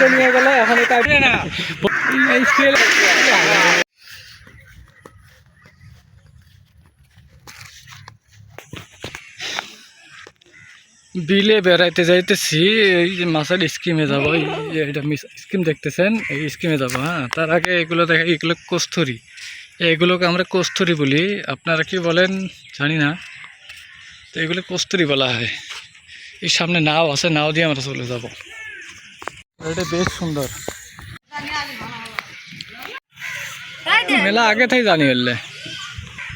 খাদ্য নিয়ে গেল এখন এটা না বিলে বেড়াইতে যাইতেছি। এই যে মাছের স্কিমে যাবো, এটা স্কিম দেখতেছেন, এই স্কিমে যাবো। হ্যাঁ, তার আগে এগুলো দেখা, এগুলো কস্তুরি, এগুলোকে আমরা কস্তুরি বলি, আপনারা কি বলেন জানি না। তো এগুলো কস্তুরি বলা হয়। এই সামনে নাও আছে, নাও দিয়ে আমরা চলে যাব। এটা বেশ সুন্দর, মেলা আগে থেকে জানি বললে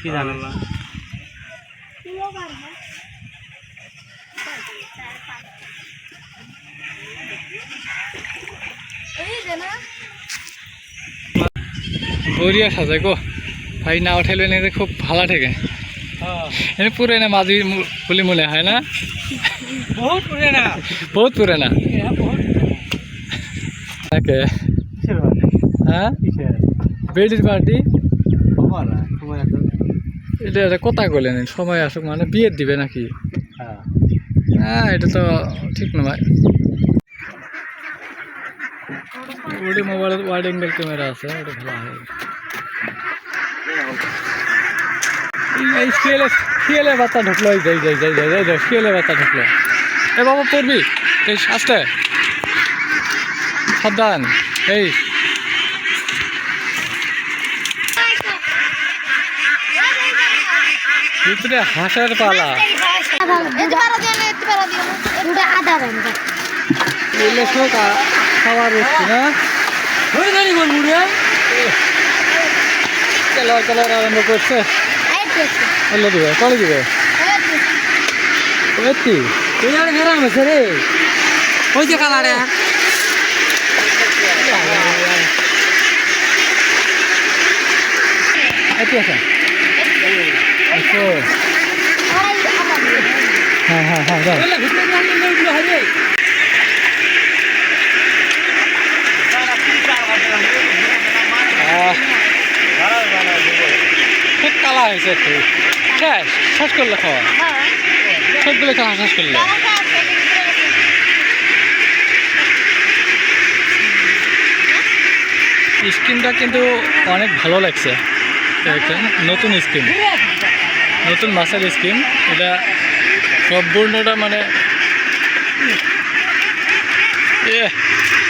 কি জানো না। বড়িয়া সাজায় গো ভাই, না উঠাইলে নিয়ে খুব ভালো ঠেকে। পুরে না মাঝি বলে মনে হয় না, বহুত পুরে না, বহুত পুরে না। হ্যাঁ, বেডির পার্টি এটা কথা বলেন, সময় আসুক মানে বিয়ের দিবে নাকি? হ্যাঁ, এটা তো ঠিক নয়। ওটি মোবাইল ওয়াইড অ্যাঙ্গেল ক্যামেরা আছে, ওটা ভালো হয়। এই শিয়ালের বাচ্চা ঢুকলো, যাই যাই যাই যাই যাই, শিয়ালের বাচ্চা ঢুকলো। এ বাবা পড়বি, এই আসতে সাবধান। এই ভিতরে হাঁসের পালা, খাবার হচ্ছে না। কালার আরম্ভ করছে, দিবে কলে দিবে গেরাম আছে রে, ওই যে কালারে হ্যাঁ হ্যাঁ হ্যাঁ, খুব কালা হয়েছে একটু। শেষ করলে খাওয়া, সবগুলো খাওয়া শেষ করলে। স্কিমটা কিন্তু অনেক ভালো লাগছে, নতুন স্কিম, নতুন মাছের স্কিম। এটা সম্পূর্ণটা মানে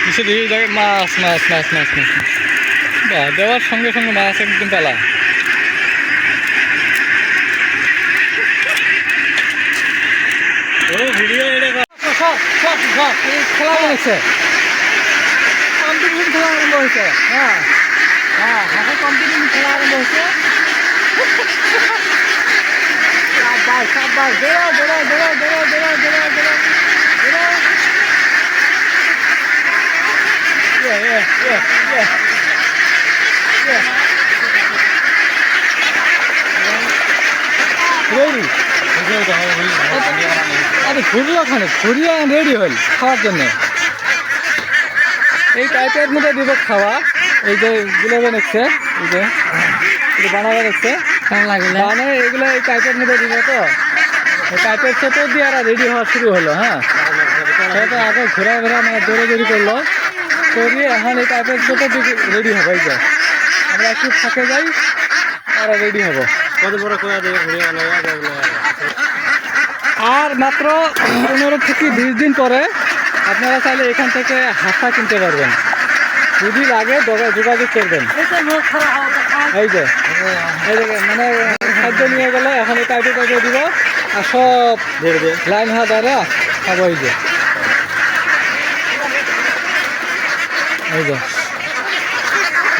কিছু দিয়ে যায়, মাছ মাছ মাছ মাছ মাছ বা দেওয়ার সঙ্গে সঙ্গে মাছ একদম পেলা। খেলা হয়েছে, কম্পিটিশন খেলা আরম্ভ হয়েছে। হ্যাঁ হ্যাঁ, হাতে কম্পিটিশন খেলা আরম্ভ হয়েছে। ঘুরিয়া খানে ঘুরিয়া রেডি হল খাওয়ার জন্য। এই টাইপের মধ্যে দিব খাওয়া, এই যে গুলো দেখছে, এই যে বানাবে দেখছে, মানে এগুলো এই টাইপের মধ্যে দিব। তো এই টাইপের চোটো দিয়ে আর রেডি হওয়া শুরু হলো। হ্যাঁ, সেটা আগে ঘোরা ঘোরা মানে দৌড়ি করলো, করিয়ে এখন এই টাইপের চোটো দিয়ে রেডি হবে। এই যে আমরা একটু ফাঁকে যাই আর রেডি হবো। আর মাত্র 15 থেকে 20 দিন পরে আপনারা চাইলে এখান থেকে হাঁসা কিনতে পারবেন। যদি লাগে যোগাযোগ করবেন। এই যে মানে খাদ্য নিয়ে গেলে এখন এই টাইপে দিব, আর সব লাইন হাত দ্বারা খাবো। এই যে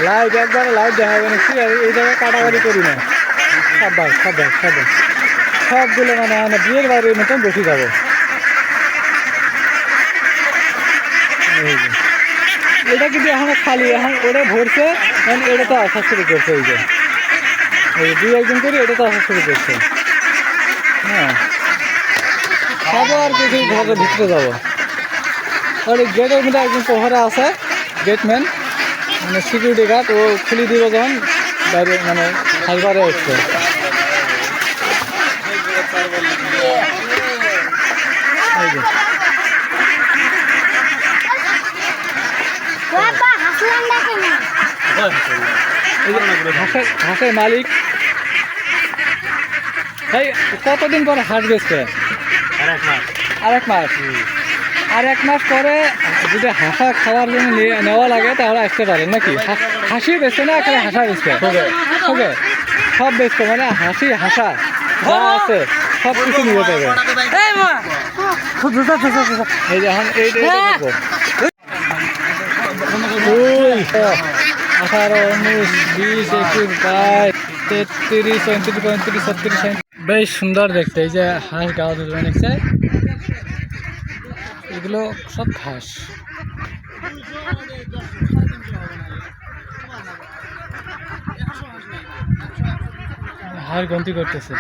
লাইট একবারে লাইট দেখাবে না, এই জায়গায় কাটাকাটি করি না। খাবার সবগুলো মানে বিয়ের বাড়ির মতন বসে যাবো। এটা কিন্তু এখন খালি, এখন ওটা ভরছে, এটা তো আসা শুরু করছে। এই যে 2-1 করে এটা তো আসা শুরু করছে। হ্যাঁ, খাবো আর কিছু ঘরের ভিতরে যাবো। আর এই গেটের মধ্যে একজন প্রহরা আছে, গেটম্যান মানে সিকিউরিটি গার্ড, ও খুলে দিব যখন বাইরে মানে খালবারে উঠছে। এই যে এই যে হাঁসের মালিক ভাই কতদিন পরে হাঁস বেচবে? আর এক মাস। আর এক মাস পরে যদি হাঁসা খাওয়ার জন্য নেওয়া লাগে তাহলে আসতে পারেন নাকি? হাসি বেচবে না এখানে হাঁসা বেচবে? ওকে সব বেচবে মানে হাসি হাঁসা যা আছে সব কিছু নিয়ে যাবে। এই যে এখন এই 18, 19, 20, 21, 22, 33, 34, 35, 36। বেশ সুন্দর দেখতে। এই যে হাঁস গাও দুটো নিচ্ছে, এগুলো সব ঘাস। হাঁস গন্তি করতেছে।